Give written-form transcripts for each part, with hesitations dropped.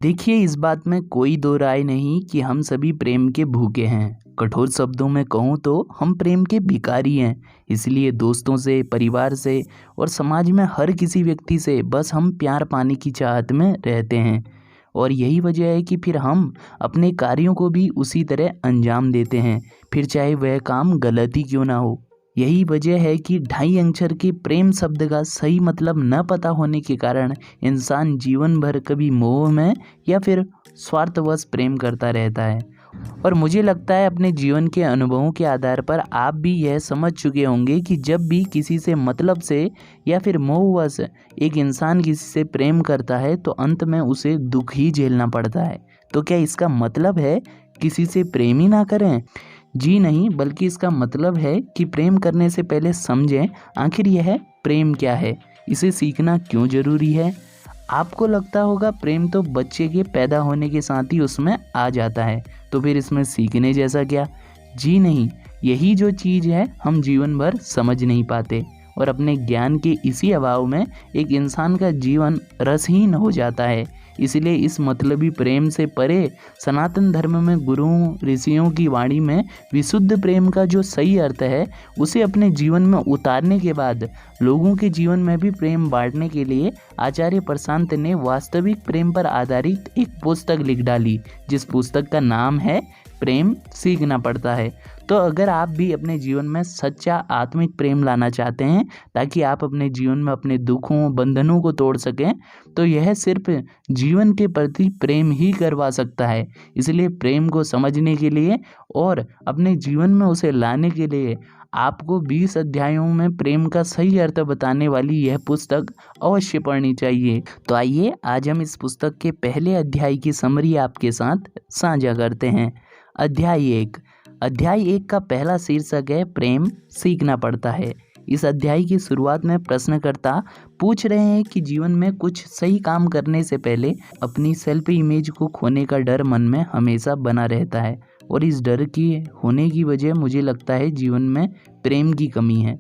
देखिए, इस बात में कोई दो राय नहीं कि हम सभी प्रेम के भूखे हैं। कठोर शब्दों में कहूँ तो हम प्रेम के भिखारी हैं। इसलिए दोस्तों से, परिवार से और समाज में हर किसी व्यक्ति से बस हम प्यार पाने की चाहत में रहते हैं। और यही वजह है कि फिर हम अपने कार्यों को भी उसी तरह अंजाम देते हैं, फिर चाहे वह काम गलत ही क्यों ना हो। यही वजह है कि ढाई अक्षर के प्रेम शब्द का सही मतलब न पता होने के कारण इंसान जीवन भर कभी मोह में या फिर स्वार्थवश प्रेम करता रहता है। और मुझे लगता है अपने जीवन के अनुभवों के आधार पर आप भी यह समझ चुके होंगे कि जब भी किसी से मतलब से या फिर मोहवश एक इंसान किसी से प्रेम करता है तो अंत में उसे दुख ही झेलना पड़ता है। तो क्या इसका मतलब है किसी से प्रेम ही ना करें? जी नहीं, बल्कि इसका मतलब है कि प्रेम करने से पहले समझें आखिर यह प्रेम क्या है, इसे सीखना क्यों ज़रूरी है। आपको लगता होगा प्रेम तो बच्चे के पैदा होने के साथ ही उसमें आ जाता है, तो फिर इसमें सीखने जैसा क्या? जी नहीं, यही जो चीज़ है हम जीवन भर समझ नहीं पाते और अपने ज्ञान के इसी अभाव में एक इंसान का जीवन रसहीन हो जाता है। इसलिए इस मतलबी प्रेम से परे सनातन धर्म में गुरुओं ऋषियों की वाणी में विशुद्ध प्रेम का जो सही अर्थ है उसे अपने जीवन में उतारने के बाद लोगों के जीवन में भी प्रेम बांटने के लिए आचार्य प्रशांत ने वास्तविक प्रेम पर आधारित एक पुस्तक लिख डाली, जिस पुस्तक का नाम है प्रेम सीखना पड़ता है। तो अगर आप भी अपने जीवन में सच्चा आत्मिक प्रेम लाना चाहते हैं ताकि आप अपने जीवन में अपने दुखों बंधनों को तोड़ सकें, तो यह सिर्फ जीवन के प्रति प्रेम ही करवा सकता है। इसलिए प्रेम को समझने के लिए और अपने जीवन में उसे लाने के लिए आपको 20 अध्यायों में प्रेम का सही अर्थ बताने वाली यह पुस्तक अवश्य पढ़नी चाहिए। तो आइए आज हम इस पुस्तक के पहले अध्याय की समरी आपके साथ साझा करते हैं। अध्याय 1 का पहला शीर्षक है प्रेम सीखना पड़ता है। इस अध्याय की शुरुआत में प्रश्नकर्ता पूछ रहे हैं कि जीवन में कुछ सही काम करने से पहले अपनी सेल्फ इमेज को खोने का डर मन में हमेशा बना रहता है और इस डर की होने की वजह मुझे लगता है जीवन में प्रेम की कमी है।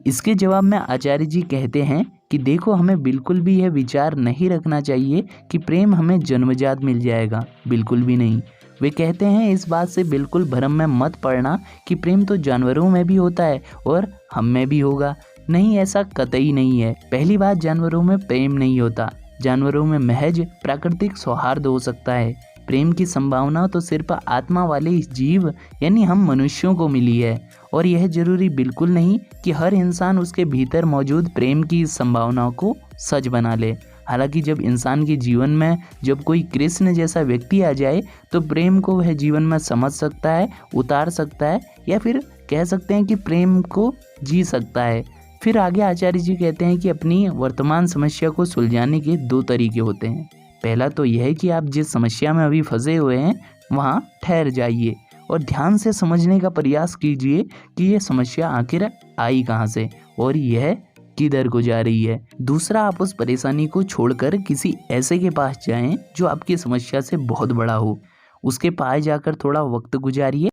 इसके जवाब में आचार्य जी कहते हैं कि देखो, हमें बिल्कुल भी यह विचार नहीं रखना चाहिए कि प्रेम हमें जन्मजात मिल जाएगा, बिल्कुल भी नहीं। वे कहते हैं इस बात से बिल्कुल भ्रम में मत पड़ना कि प्रेम तो जानवरों में भी होता है और हम में भी होगा। नहीं, ऐसा कतई नहीं है। पहली बात, जानवरों में प्रेम नहीं होता। जानवरों में महज प्राकृतिक सौहार्द हो सकता है। प्रेम की संभावना तो सिर्फ आत्मा वाले इस जीव यानी हम मनुष्यों को मिली है और यह जरूरी बिल्कुल नहीं कि हर इंसान उसके भीतर मौजूद प्रेम की इस संभावना को सच बना ले। हालांकि जब इंसान के जीवन में जब कोई कृष्ण जैसा व्यक्ति आ जाए तो प्रेम को वह जीवन में समझ सकता है, उतार सकता है या फिर कह सकते हैं कि प्रेम को जी सकता है। फिर आगे आचार्य जी कहते हैं कि अपनी वर्तमान समस्या को सुलझाने के 2 तरीके होते हैं। पहला तो यह है कि आप जिस समस्या में अभी फंसे हुए हैं वहाँ ठहर जाइए और ध्यान से समझने का प्रयास कीजिए कि यह समस्या आखिर आई कहाँ से और यह किधर को जा रही है। दूसरा, आप उस परेशानी को छोड़कर किसी ऐसे के पास जाएं जो आपकी समस्या से बहुत बड़ा हो। उसके पास जाकर थोड़ा वक्त गुजारिए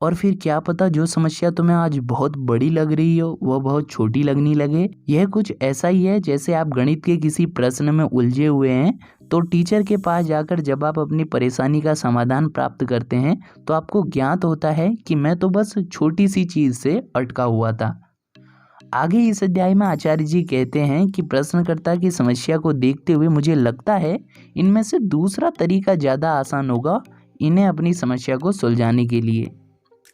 और फिर क्या पता जो समस्या तुम्हें आज बहुत बड़ी लग रही हो वह बहुत छोटी लगने लगे। यह कुछ ऐसा ही है जैसे आप गणित के किसी प्रश्न में उलझे हुए हैं तो टीचर के पास जाकर जब आप अपनी परेशानी का समाधान प्राप्त करते हैं तो आपको ज्ञात होता है कि मैं तो बस छोटी सी चीज़ से अटका हुआ था। आगे इस अध्याय में आचार्य जी कहते हैं कि प्रश्नकर्ता की समस्या को देखते हुए मुझे लगता है इनमें से दूसरा तरीका ज़्यादा आसान होगा इन्हें अपनी समस्या को सुलझाने के लिए।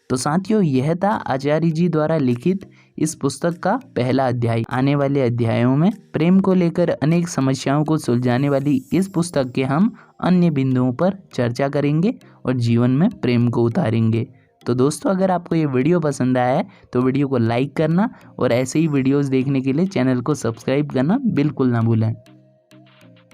तो साथियों, यह था आचार्य जी द्वारा लिखित इस पुस्तक का पहला अध्याय। आने वाले अध्यायों में प्रेम को लेकर अनेक समस्याओं को सुलझाने वाली इस पुस्तक के हम अन्य बिंदुओं पर चर्चा करेंगे और जीवन में प्रेम को उतारेंगे। तो दोस्तों, अगर आपको ये वीडियो पसंद आया है तो वीडियो को लाइक करना और ऐसे ही वीडियोस देखने के लिए चैनल को सब्सक्राइब करना बिल्कुल ना भूलें।